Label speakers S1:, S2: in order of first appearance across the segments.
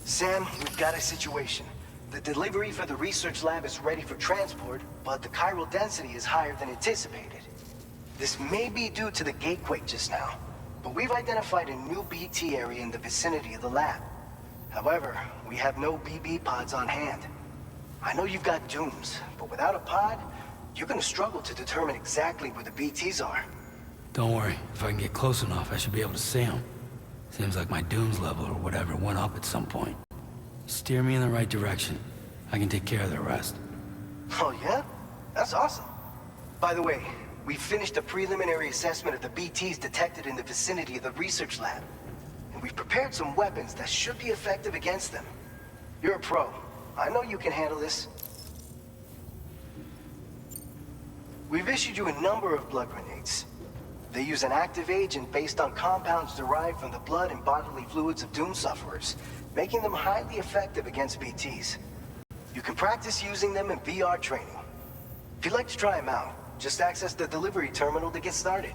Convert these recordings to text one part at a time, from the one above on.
S1: Sam, we've got a situation. The delivery for the research lab is ready for transport, but the chiral density is higher than anticipated. This may be due to the gatequake just now, but we've identified a new BT area in the vicinity of the lab. However, we have no BB pods on hand. I know you've got dooms, but without a pod, you're gonna struggle to determine exactly where the BTs are.
S2: Don't worry, if I can get close enough, I should be able to see them. Seems like my dooms level or whatever went up at some point. Steer me in the right direction. I can take care of the rest.
S1: Oh yeah? That's awesome. By the way, we finished a preliminary assessment of the BTs detected in the vicinity of the research lab. And we've prepared some weapons that should be effective against them. You're a pro. I know you can handle this. We've issued you a number of blood grenades. They use an active agent based on compounds derived from the blood and bodily fluids of Doom sufferers, making them highly effective against BTs. You can practice using them in VR training. If you'd like to try them out, just access the delivery terminal to get started.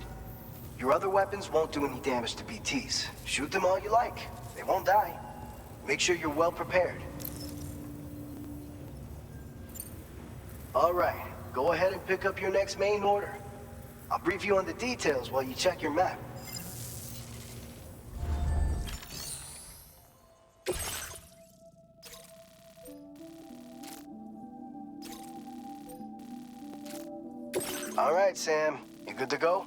S1: Your other weapons won't do any damage to BTs. Shoot them all you like. They won't die. Make sure you're well prepared. All right, go ahead and pick up your next main order. I'll brief you on the details while you check your map. All right, Sam. You good to go?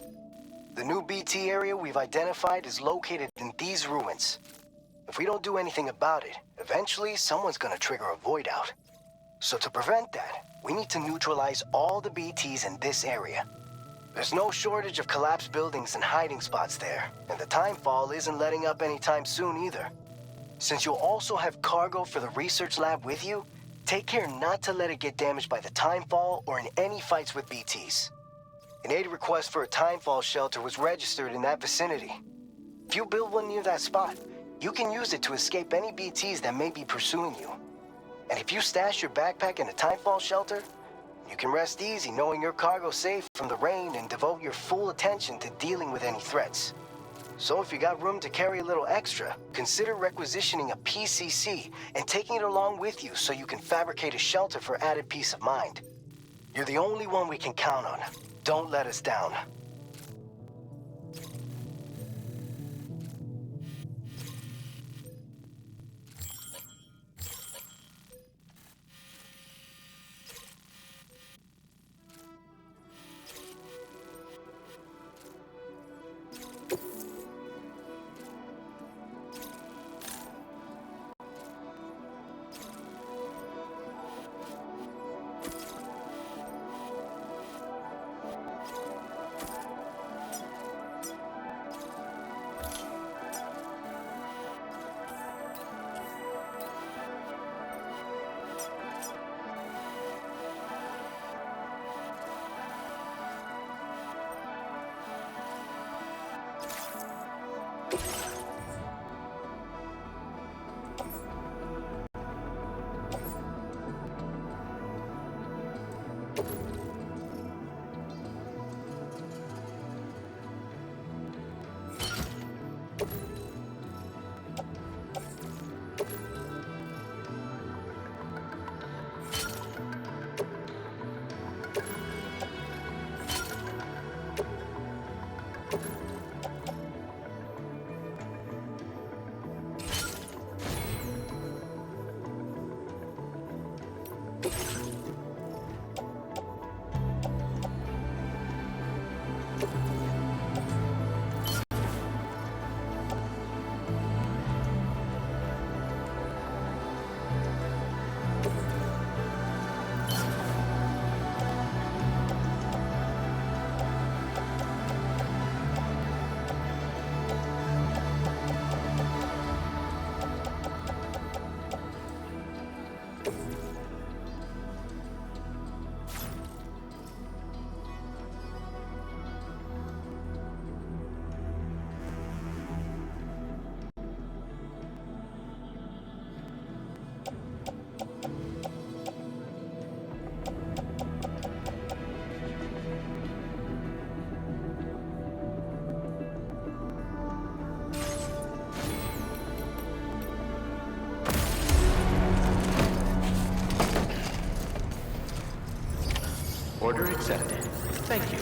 S1: The new BT area we've identified is located in these ruins. If we don't do anything about it, eventually someone's gonna trigger a void out. So to prevent that, we need to neutralize all the BTs in this area. There's no shortage of collapsed buildings and hiding spots there, and the timefall isn't letting up anytime soon either. Since you'll also have cargo for the research lab with you, take care not to let it get damaged by the timefall or in any fights with BTs. An aid request for a timefall shelter was registered in that vicinity. If you build one near that spot, you can use it to escape any BTs that may be pursuing you. And if you stash your backpack in a timefall shelter, you can rest easy knowing your cargo's safe from the rain and devote your full attention to dealing with any threats. So if you got room to carry a little extra, consider requisitioning a PCC and taking it along with you so you can fabricate a shelter for added peace of mind. You're the only one we can count on. Don't let us down.
S3: accepted. Thank you.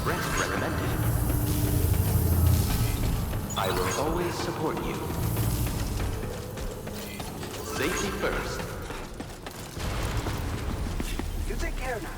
S3: Rest recommended. I will always support you. Safety first.
S1: You take care now.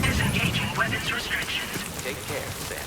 S4: Disengaging weapons restrictions.
S3: Take care, Sam.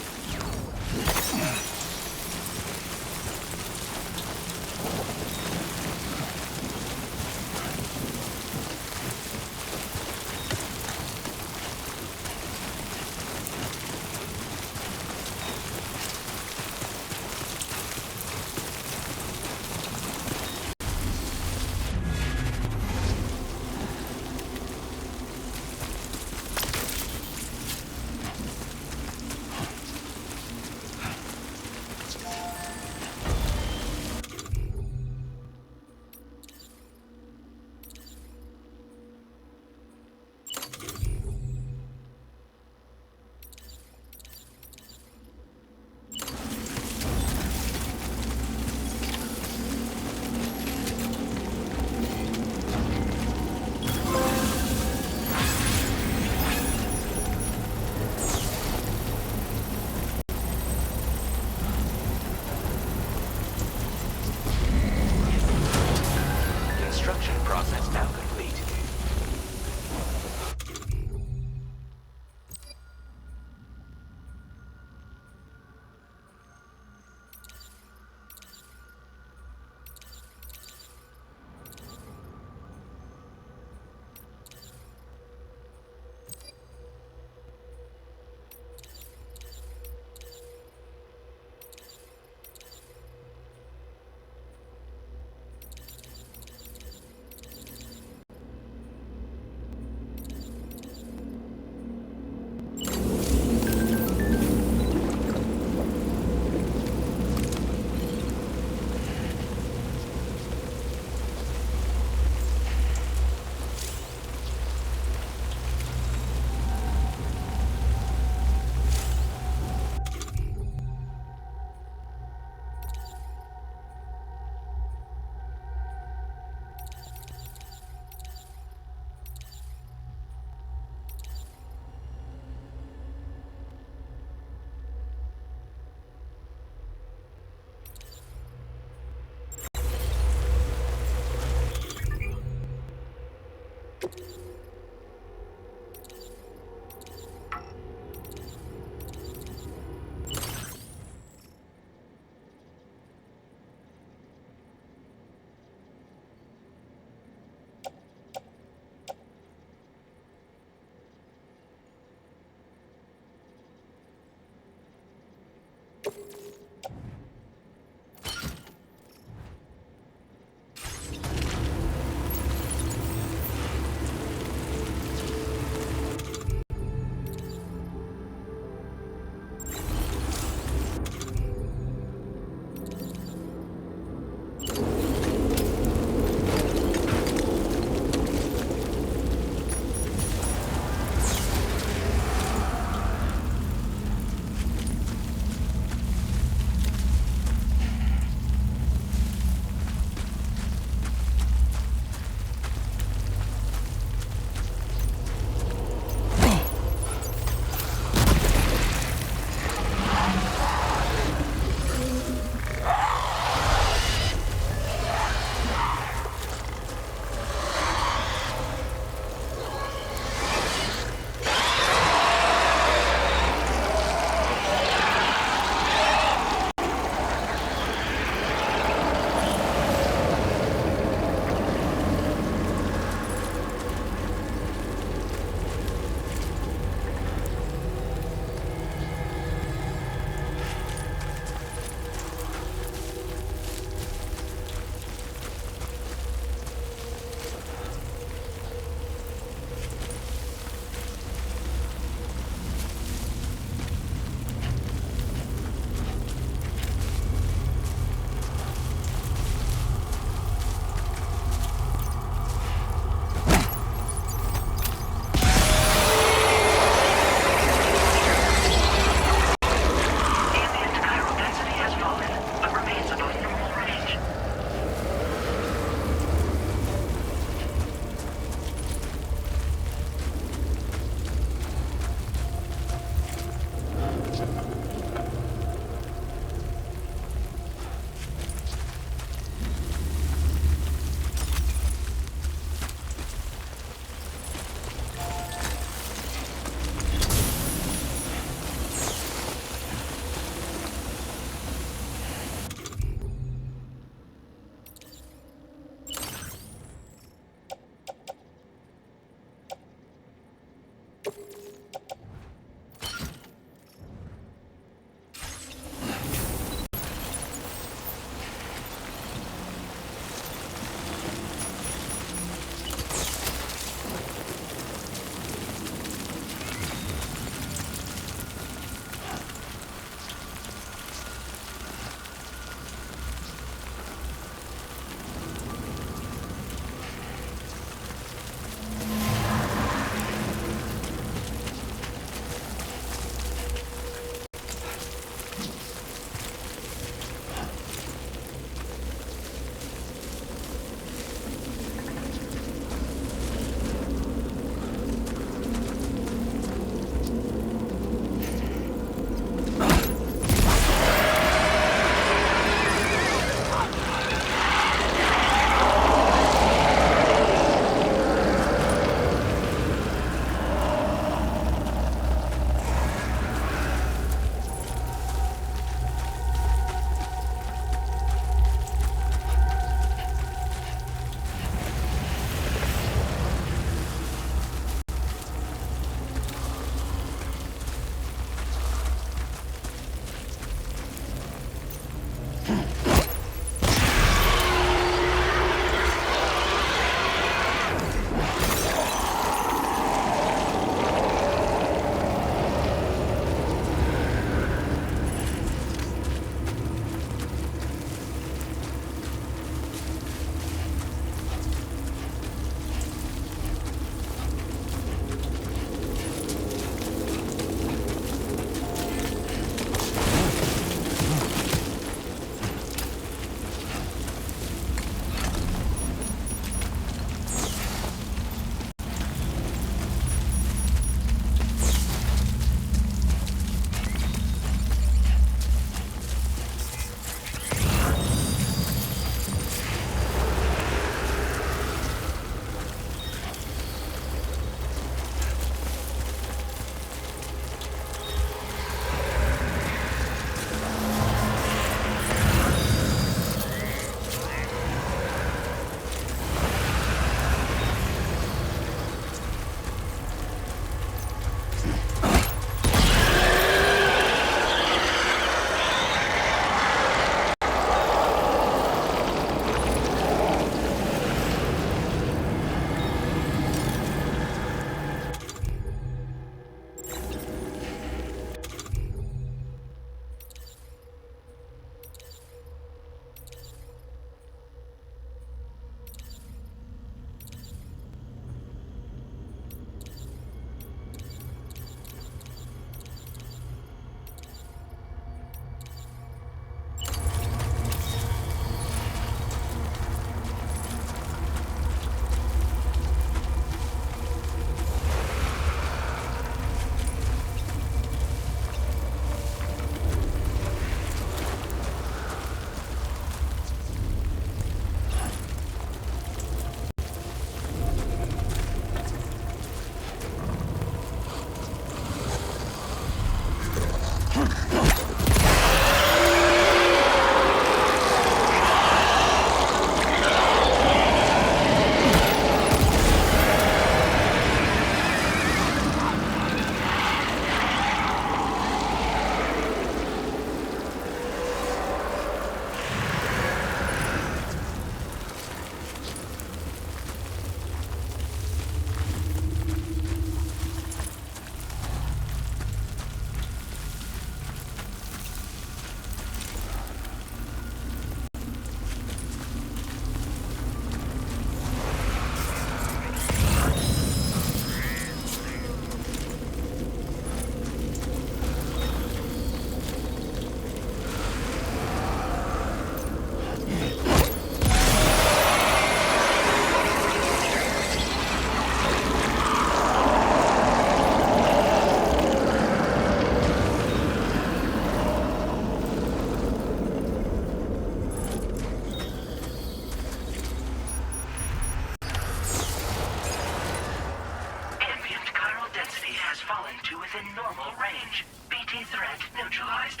S4: fallen to within normal range. BT threat neutralized.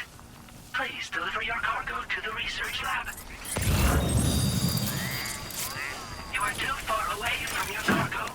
S4: Please deliver your cargo to the research lab. You are too far away from your cargo.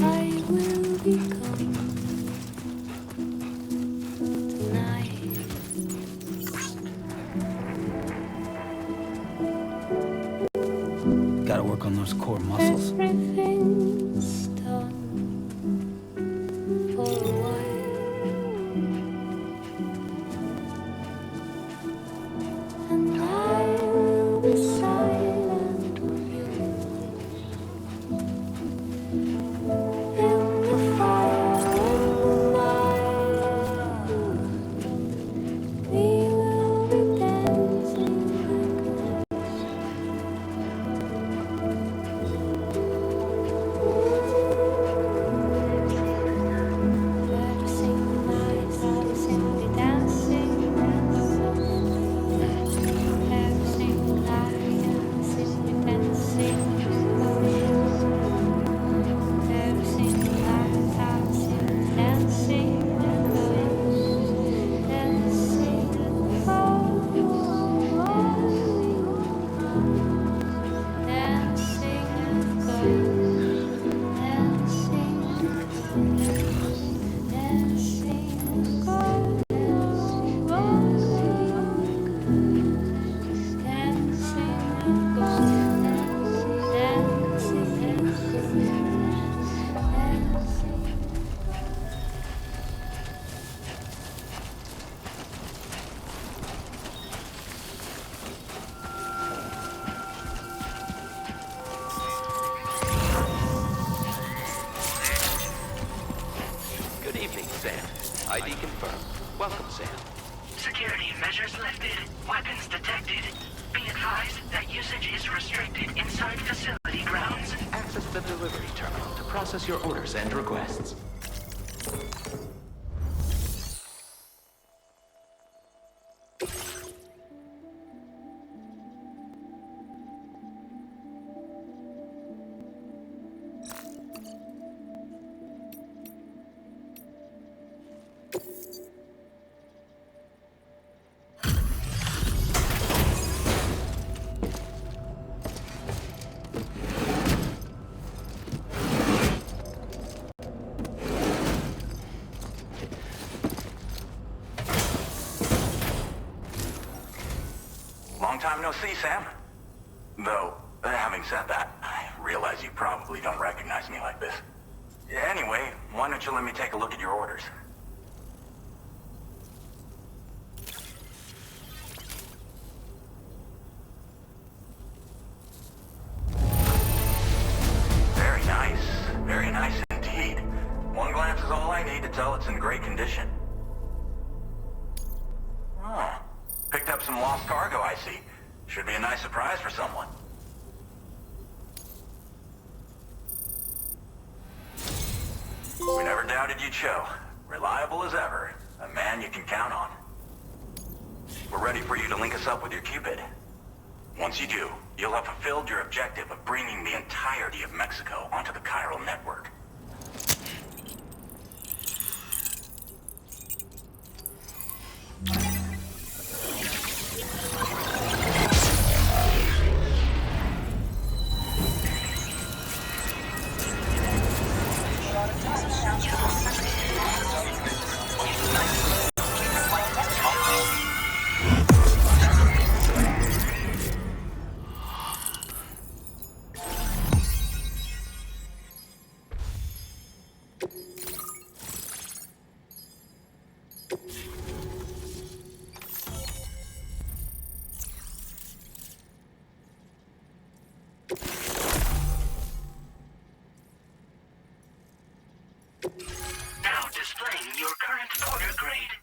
S5: I will become tonight.
S2: Gotta work on those core muscles.
S5: Everything's done for a while, and I will be silent with you in the fire of night. We will be dancing like
S3: Good evening, Sam. ID confirmed. Welcome, Sam.
S4: Security measures lifted. Weapons detected. Be advised that usage is restricted inside facility grounds.
S3: Access the delivery terminal to process your orders and requests.
S6: Long time no see, Sam. Though, having said that, I realize you probably don't recognize me like this. Anyway, why don't you let me take a look at your orders? Very nice indeed. One glance is all I need to tell it's in great condition. Oh, picked up some lost cargo, I see. Should be a nice surprise for someone. We never doubted you'd show. Reliable as ever. A man you can count on. We're ready for you to link us up with your Cupid. Once you do, you'll have fulfilled your objective of bringing the entirety of Mexico onto the chiral network.
S4: Now displaying your current order grade.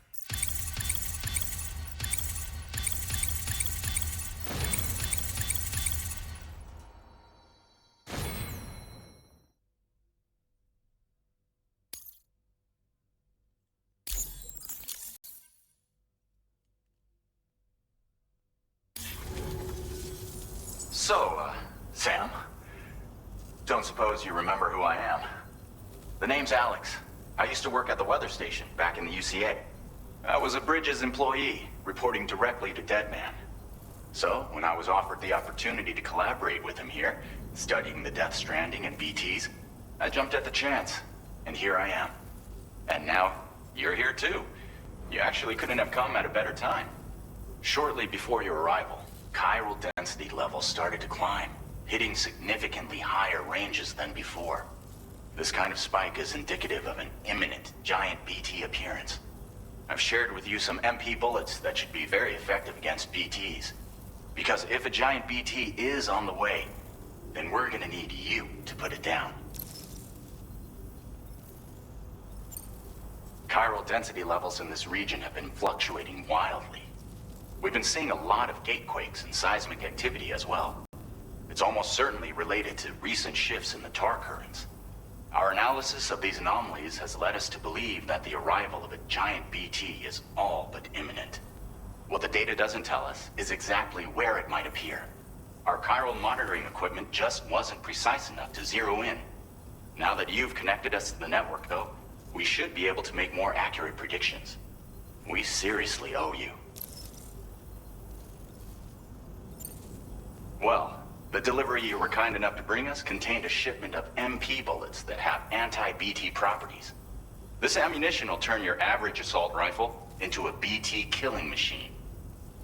S6: So, Sam, don't suppose you remember who I am? The name's Alex. I used to work at the weather station back in the UCA. I was a Bridges employee, reporting directly to Deadman. So, when I was offered the opportunity to collaborate with him here, studying the Death Stranding and BTs, I jumped at the chance, and here I am. And now, you're here too. You actually couldn't have come at a better time. Shortly before your arrival, chiral density levels started to climb, hitting significantly higher ranges than before. This kind of spike is indicative of an imminent giant BT appearance. I've shared with you some MP bullets that should be very effective against BTs. Because if a giant BT is on the way, then we're gonna need you to put it down. Chiral density levels in this region have been fluctuating wildly. We've been seeing a lot of gatequakes and seismic activity as well. It's almost certainly related to recent shifts in the tar currents. Our analysis of these anomalies has led us to believe that the arrival of a giant BT is all but imminent. What the data doesn't tell us is exactly where it might appear. Our chiral monitoring equipment just wasn't precise enough to zero in. Now that you've connected us to the network, though, we should be able to make more accurate predictions. We seriously owe you. Well, the delivery you were kind enough to bring us contained a shipment of MP bullets that have anti-BT properties. This ammunition will turn your average assault rifle into a BT killing machine.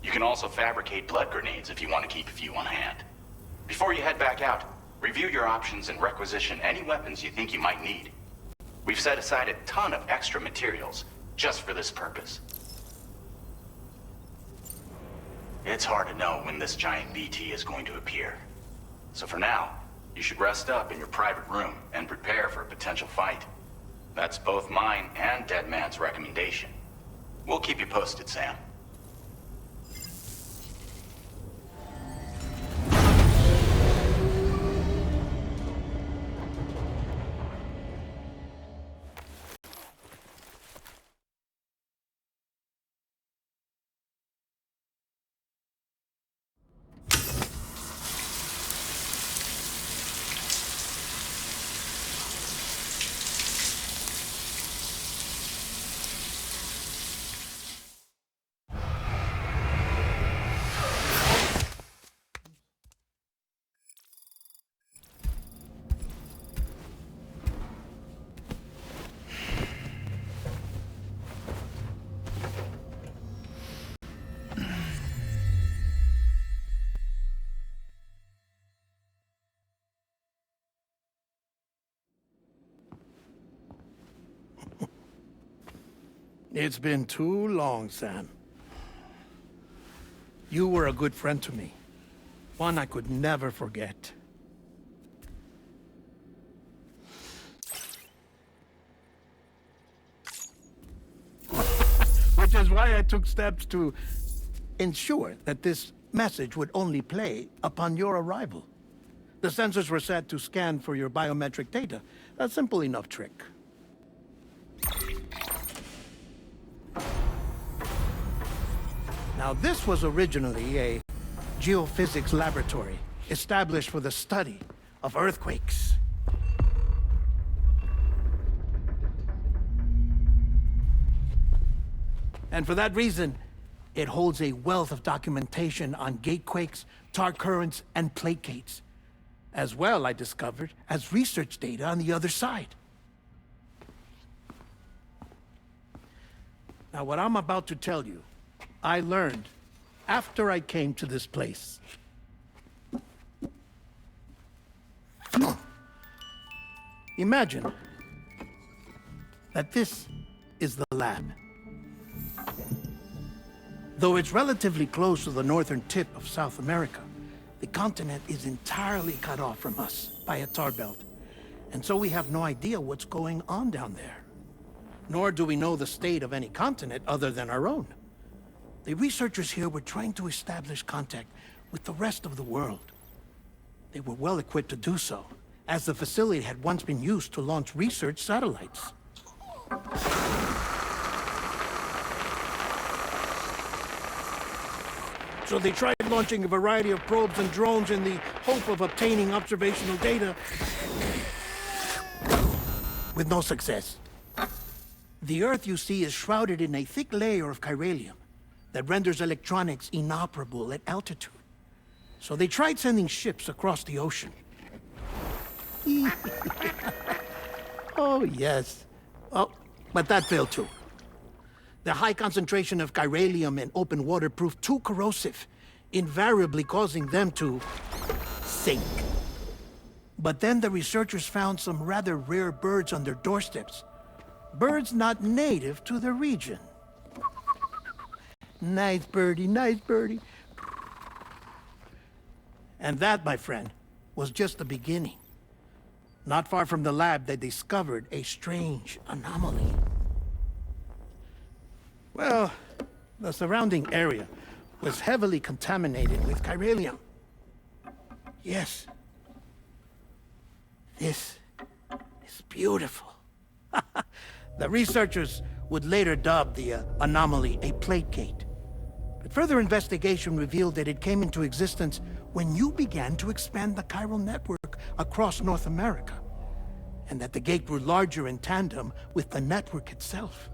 S6: You can also fabricate blood grenades if you want to keep a few on hand. Before you head back out, review your options and requisition any weapons you think you might need. We've set aside a ton of extra materials just for this purpose. It's hard to know when this giant BT is going to appear. So for now, you should rest up in your private room and prepare for a potential fight. That's both mine and Deadman's recommendation. We'll keep you posted, Sam.
S7: It's been too long, Sam. You were a good friend to me. One I could never forget. Which is why I took steps to ensure that this message would only play upon your arrival. The sensors were set to scan for your biometric data. A simple enough trick. Now, this was originally a geophysics laboratory established for the study of earthquakes. And for that reason, it holds a wealth of documentation on gatequakes, tar currents, and placates. As well, I discovered, as research data on the other side. Now, what I'm about to tell you, I learned after I came to this place. Imagine that this is the lab. Though it's relatively close to the northern tip of South America, the continent is entirely cut off from us by a tar belt. And so we have no idea what's going on down there. Nor do we know the state of any continent other than our own. The researchers here were trying to establish contact with the rest of the world. They were well equipped to do so, as the facility had once been used to launch research satellites. So they tried launching a variety of probes and drones in the hope of obtaining observational data, with no success. The Earth, you see, is shrouded in a thick layer of chiralium that renders electronics inoperable at altitude. So they tried sending ships across the ocean. Oh, yes. Oh, but that failed too. The high concentration of chiralium in open water proved too corrosive, invariably causing them to sink. But then the researchers found some rather rare birds on their doorsteps. Birds not native to the region. Nice birdie, nice birdie. And that, my friend, was just the beginning. Not far from the lab, they discovered a strange anomaly. Well, the surrounding area was heavily contaminated with chiralium. Yes. This is beautiful. The researchers would later dub the anomaly a placate. But further investigation revealed that it came into existence when you began to expand the chiral network across North America, and that the gate grew larger in tandem with the network itself.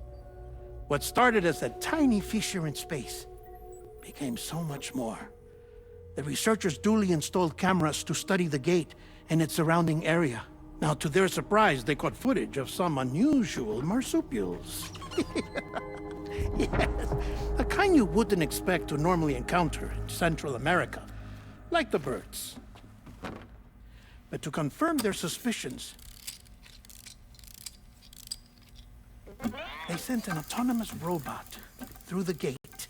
S7: What started as a tiny fissure in space became so much more. The researchers duly installed cameras to study the gate and its surrounding area. Now, to their surprise, they caught footage of some unusual marsupials. Yes, a kind you wouldn't expect to normally encounter in Central America, like the birds. But to confirm their suspicions, they sent an autonomous robot through the gate.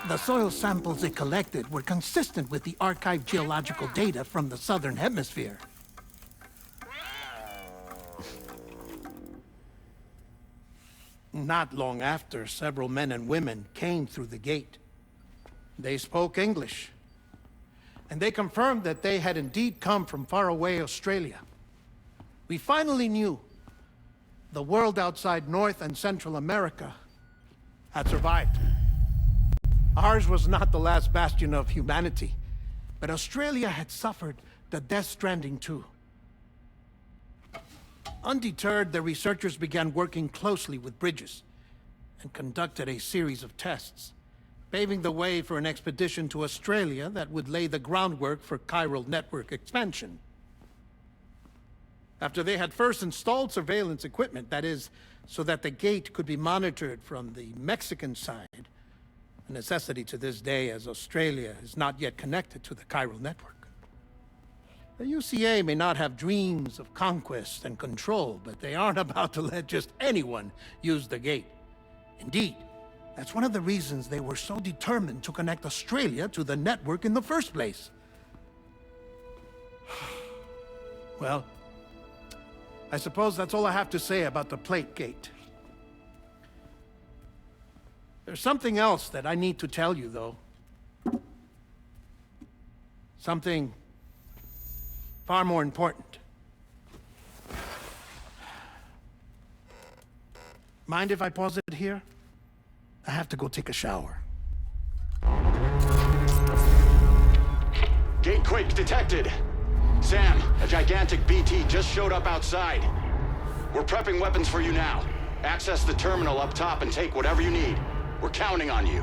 S7: The soil samples it collected were consistent with the archived geological data from the southern hemisphere. Not long after, several men and women came through the gate. They spoke English, and they confirmed that they had indeed come from faraway Australia. We finally knew the world outside North and Central America had survived. Ours was not the last bastion of humanity, but Australia had suffered the death stranding too. Undeterred, the researchers began working closely with Bridges and conducted a series of tests, paving the way for an expedition to Australia that would lay the groundwork for chiral network expansion. After they had first installed surveillance equipment, that is, so that the gate could be monitored from the Mexican side, a necessity to this day as Australia is not yet connected to the chiral network. The UCA may not have dreams of conquest and control, but they aren't about to let just anyone use the gate. Indeed, that's one of the reasons they were so determined to connect Australia to the network in the first place. Well, I suppose that's all I have to say about the plate gate. There's something else that I need to tell you, though. Something far more important. Mind if I pause it here? I have to go take a shower.
S8: Gate quake detected. Sam, a gigantic BT just showed up outside. We're prepping weapons for you now. Access the terminal up top and take whatever you need. We're counting on you.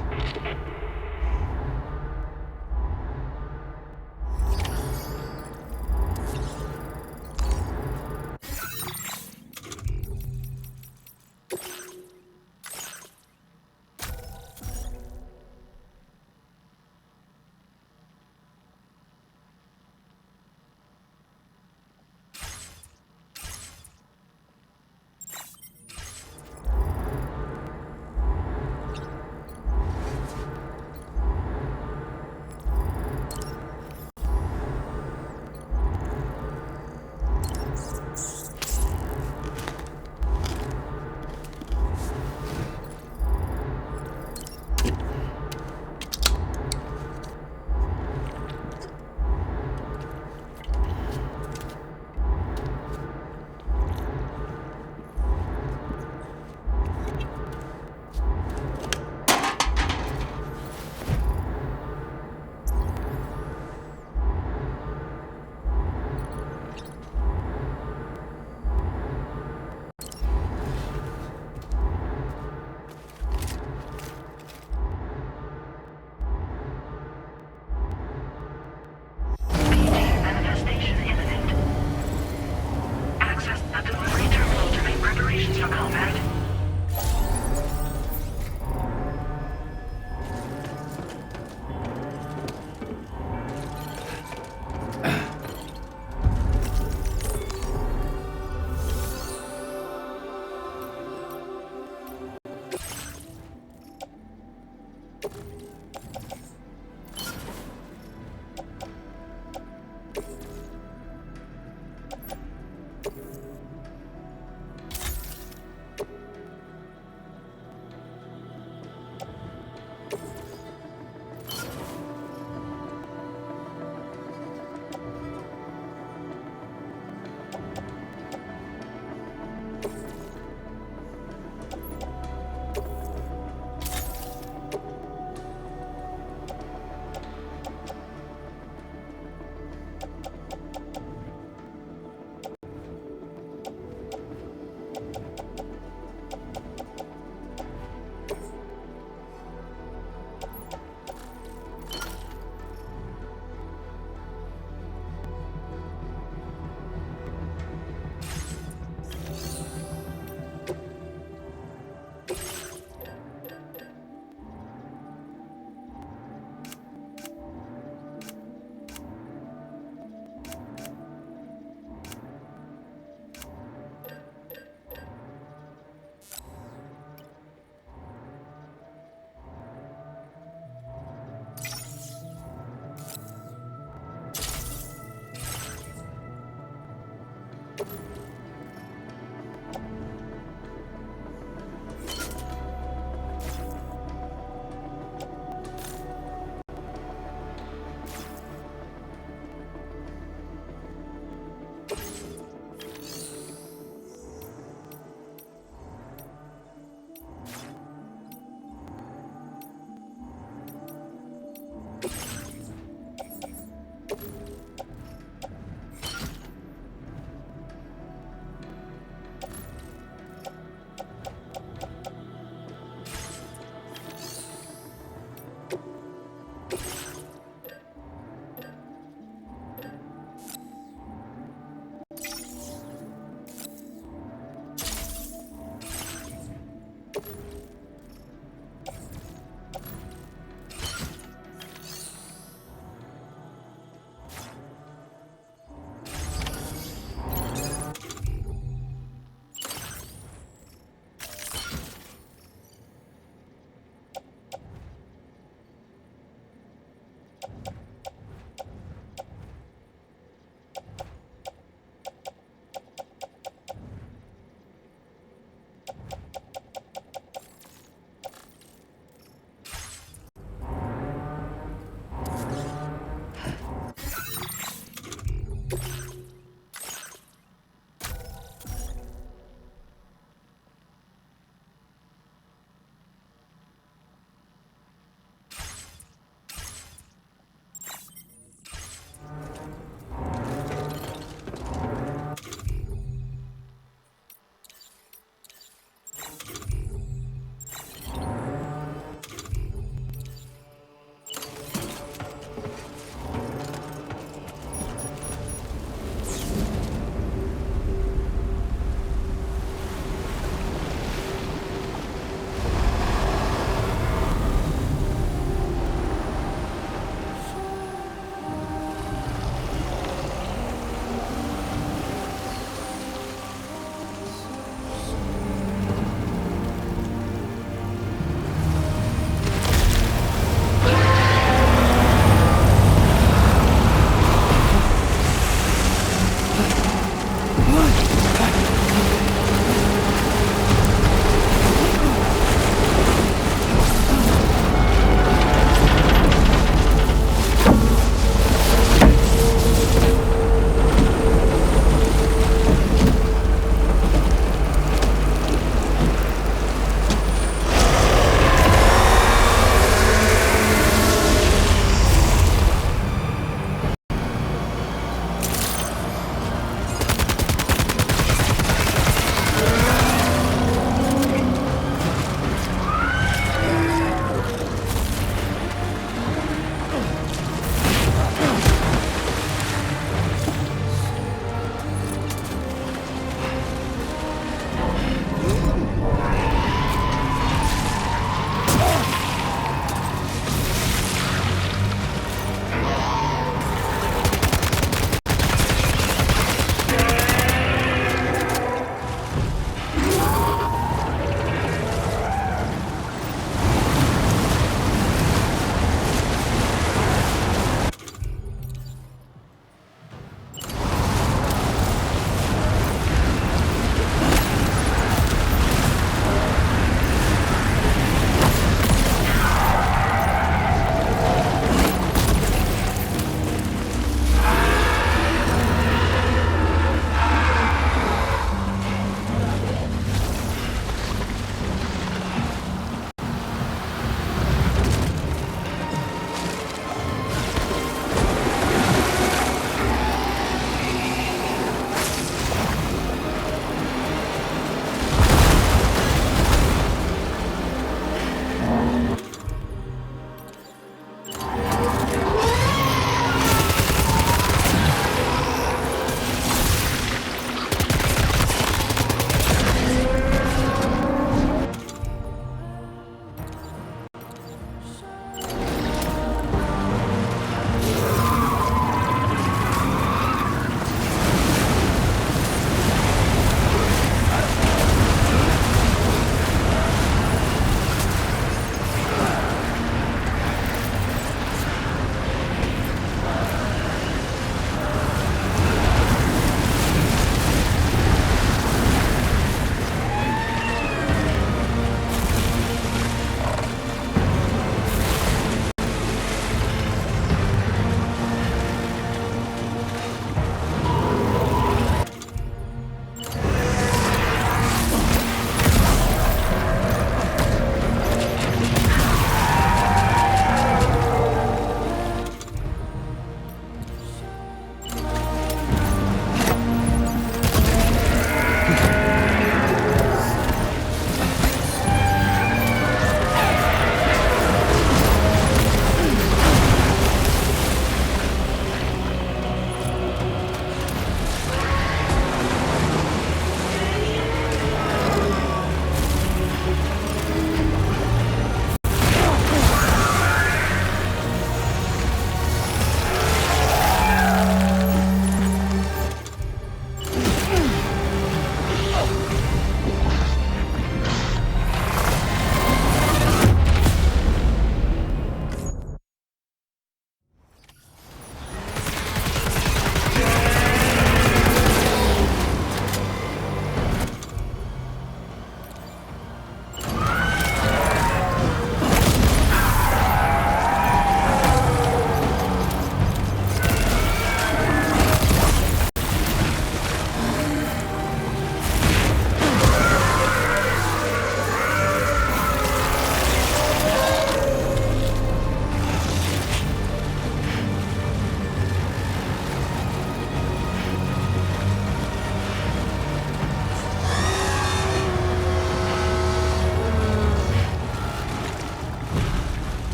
S4: Manifestation imminent. Access the delivery terminal to make preparations for combat.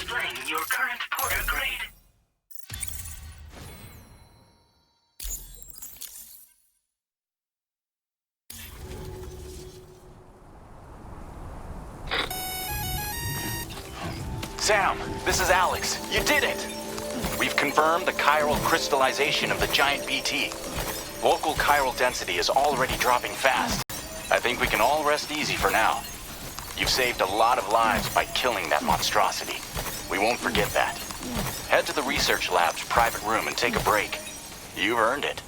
S4: displaying your current Porter grade.
S6: Sam, this is Alex. You did it! We've confirmed the chiral crystallization of the giant BT. Local chiral density is already dropping fast. I think we can all rest easy for now. You've saved a lot of lives by killing that monstrosity. We won't forget that. Head to the research lab's private room and take a break. You've earned it.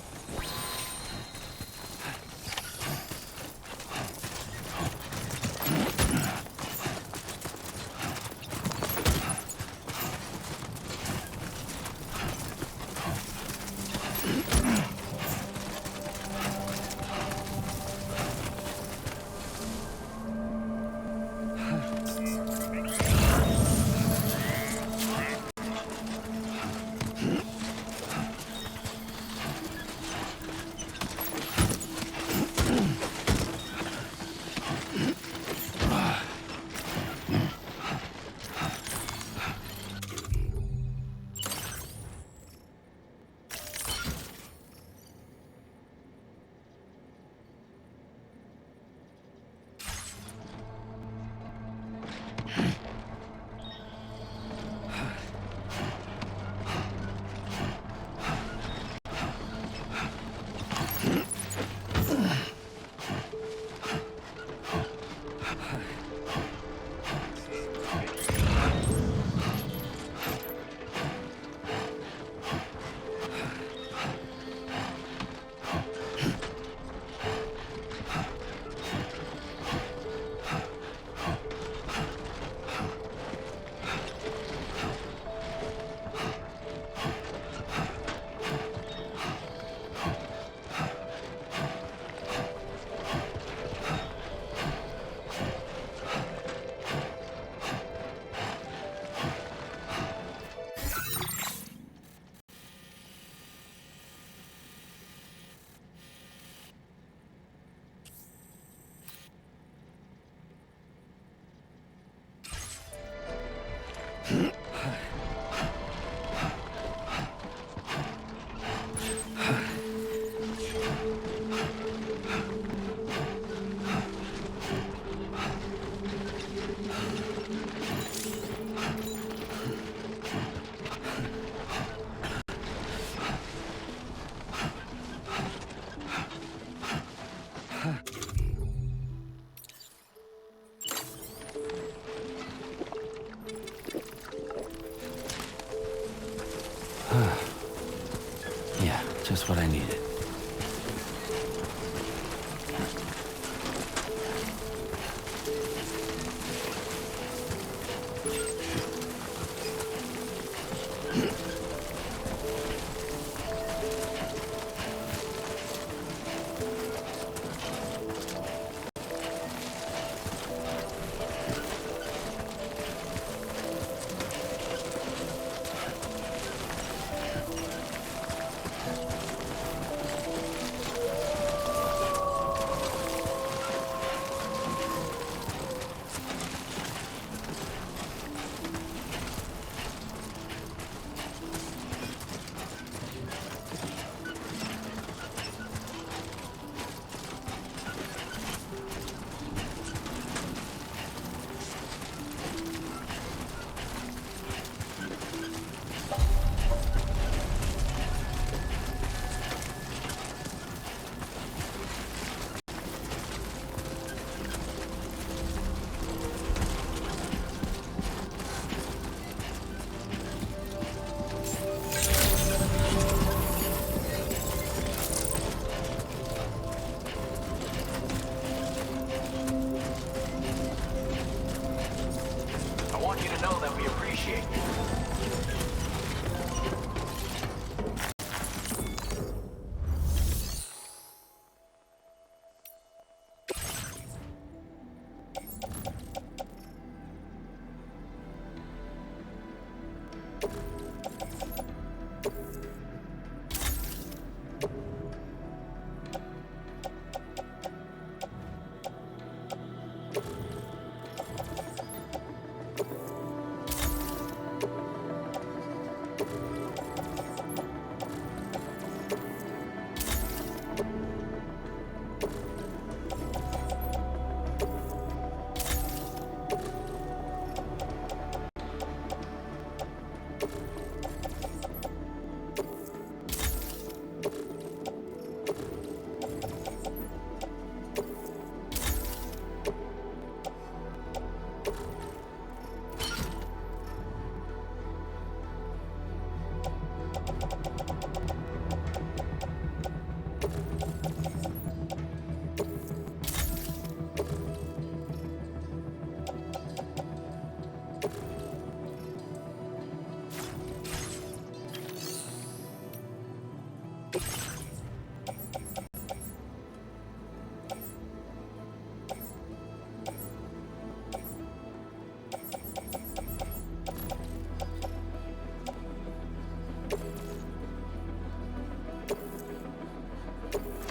S2: Yeah, just what I needed.
S6: I want you to know that we appreciate you.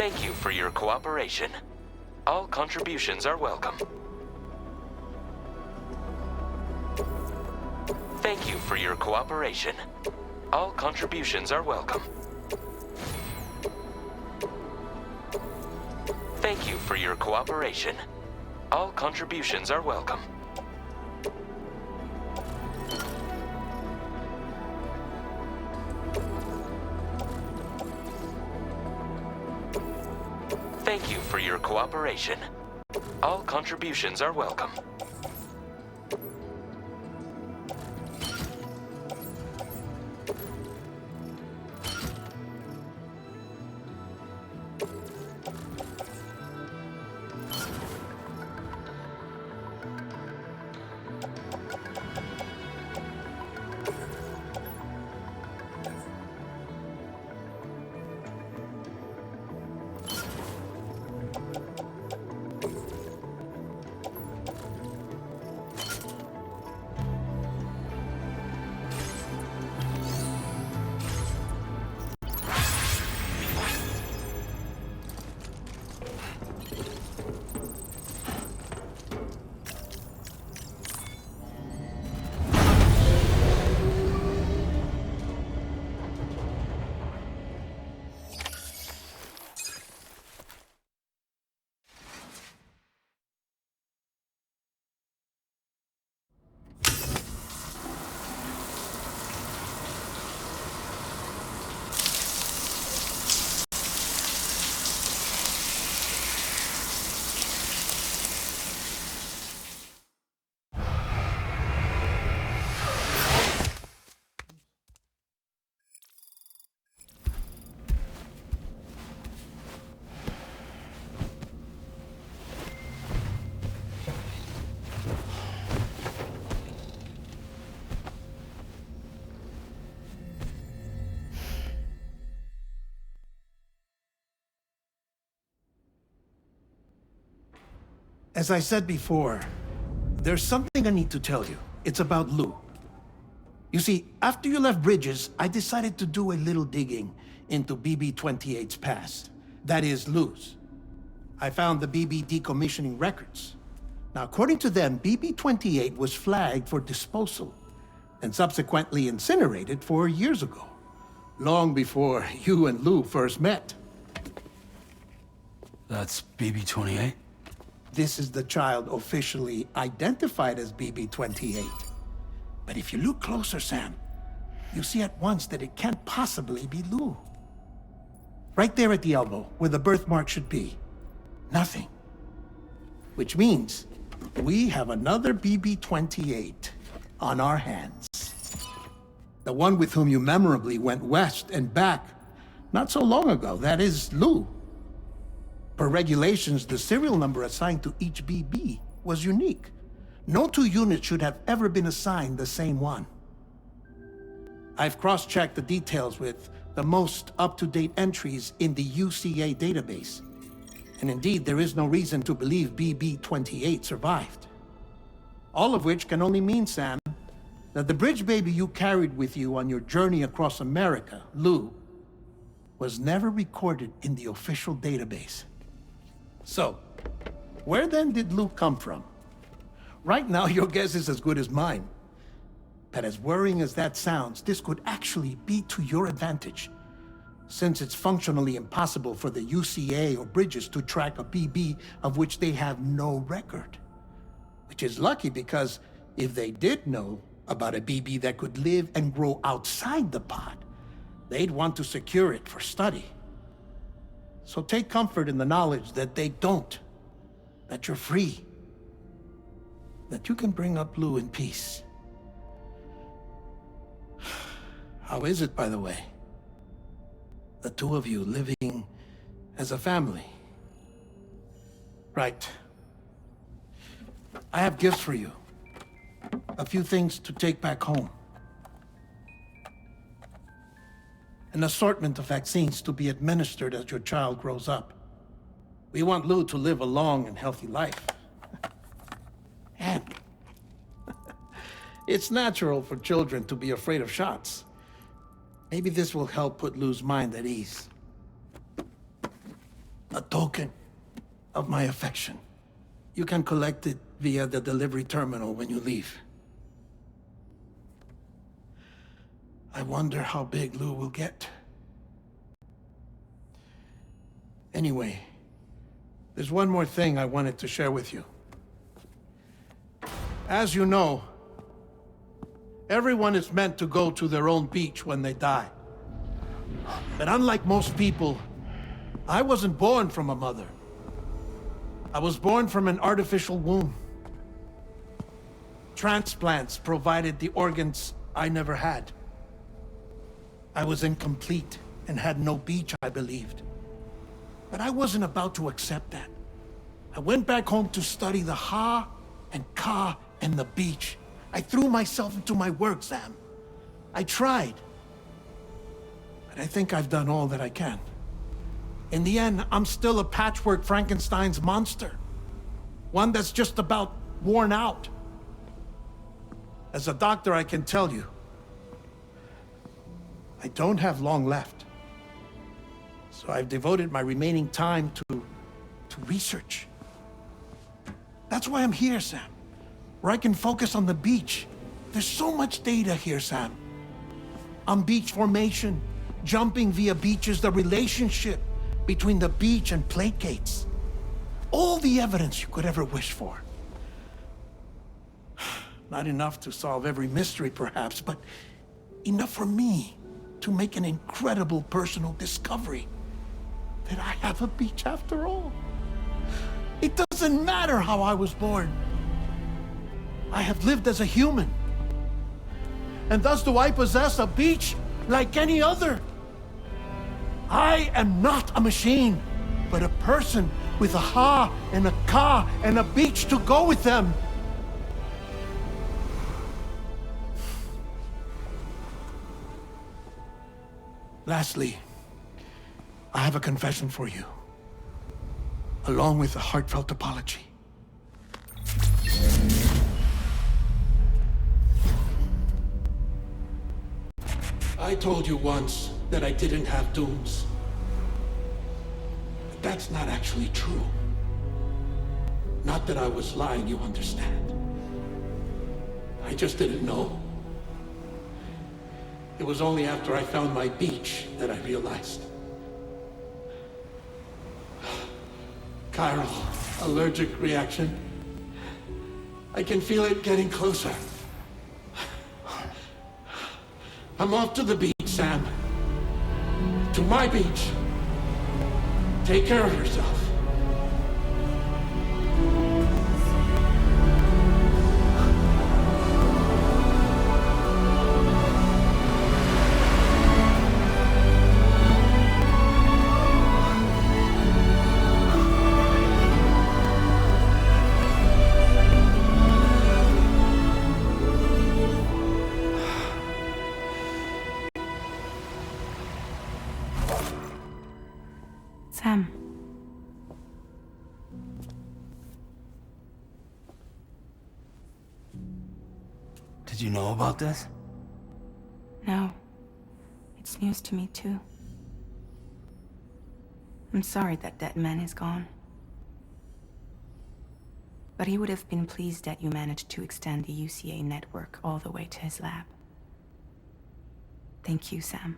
S3: Thank you for your cooperation. All contributions are welcome. Thank you for your cooperation. All contributions are welcome. Thank you for your cooperation. All contributions are welcome. Thank you for your cooperation. All contributions are welcome.
S7: As I said before, there's something I need to tell you. It's about Lou. You see, after you left Bridges, I decided to do a little digging into BB-28's past. That is, Lou's. I found the BB decommissioning records. Now, according to them, BB-28 was flagged for disposal and subsequently incinerated 4 years ago, long before you and Lou first met.
S2: That's BB-28?
S7: This is the child officially identified as BB-28. But if you look closer, Sam, you see at once that it can't possibly be Lou. Right there at the elbow, where the birthmark should be. Nothing. Which means we have another BB-28 on our hands. The one with whom you memorably went west and back not so long ago, that is Lou. Per regulations, the serial number assigned to each BB was unique. No two units should have ever been assigned the same one. I've cross-checked the details with the most up-to-date entries in the UCA database. And indeed, there is no reason to believe BB-28 survived. All of which can only mean, Sam, that the bridge baby you carried with you on your journey across America, Lou, was never recorded in the official database. So, where then did Lou come from? Right now, your guess is as good as mine. But as worrying as that sounds, this could actually be to your advantage, since it's functionally impossible for the UCA or Bridges to track a BB of which they have no record. Which is lucky because if they did know about a BB that could live and grow outside the pod, they'd want to secure it for study. So take comfort in the knowledge that they don't, that you're free, that you can bring up Lou in peace. How is it, by the way? The two of you living as a family? Right. I have gifts for you. A few things to take back home. An assortment of vaccines to be administered as your child grows up. We want Lou to live a long and healthy life. And it's natural for children to be afraid of shots. Maybe this will help put Lou's mind at ease. A token of my affection. You can collect it via the delivery terminal when you leave. I wonder how big Lou will get. Anyway, there's one more thing I wanted to share with you. As you know, everyone is meant to go to their own beach when they die. But unlike most people, I wasn't born from a mother. I was born from an artificial womb. Transplants provided the organs I never had. I was incomplete and had no beach, I believed. But I wasn't about to accept that. I went back home to study the Ha and Ka and the beach. I threw myself into my work, Sam. I tried. But I think I've done all that I can. In the end, I'm still a patchwork Frankenstein's monster. One that's just about worn out. As a doctor, I can tell you, I don't have long left. So I've devoted my remaining time to research. That's why I'm here, Sam. Where I can focus on the beach. There's so much data here, Sam. On beach formation, jumping via beaches, the relationship between the beach and plate gates. All the evidence you could ever wish for. Not enough to solve every mystery, perhaps, but enough for me to make an incredible personal discovery. That I have a beach after all. It doesn't matter how I was born. I have lived as a human. And thus do I possess a beach like any other. I am not a machine, but a person with a Ha and a Ka and a beach to go with them. Lastly, I have a confession for you, along with a heartfelt apology. I told you once that I didn't have dooms. But that's not actually true. Not that I was lying, you understand. I just didn't know. It was only after I found my beach that I realized. Chiral allergic reaction. I can feel it getting closer. I'm off to the beach, Sam. To my beach. Take care of yourself.
S5: Sam.
S2: Did you know about this?
S5: No. It's news to me, too. I'm sorry that that man is gone. But he would have been pleased that you managed to extend the UCA network all the way to his lab. Thank you, Sam.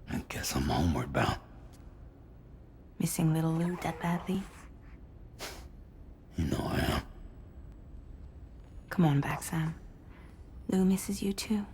S2: I guess I'm homeward bound.
S5: Missing little Lou that badly?
S2: You know I am.
S5: Come on back, Sam. Lou misses you too.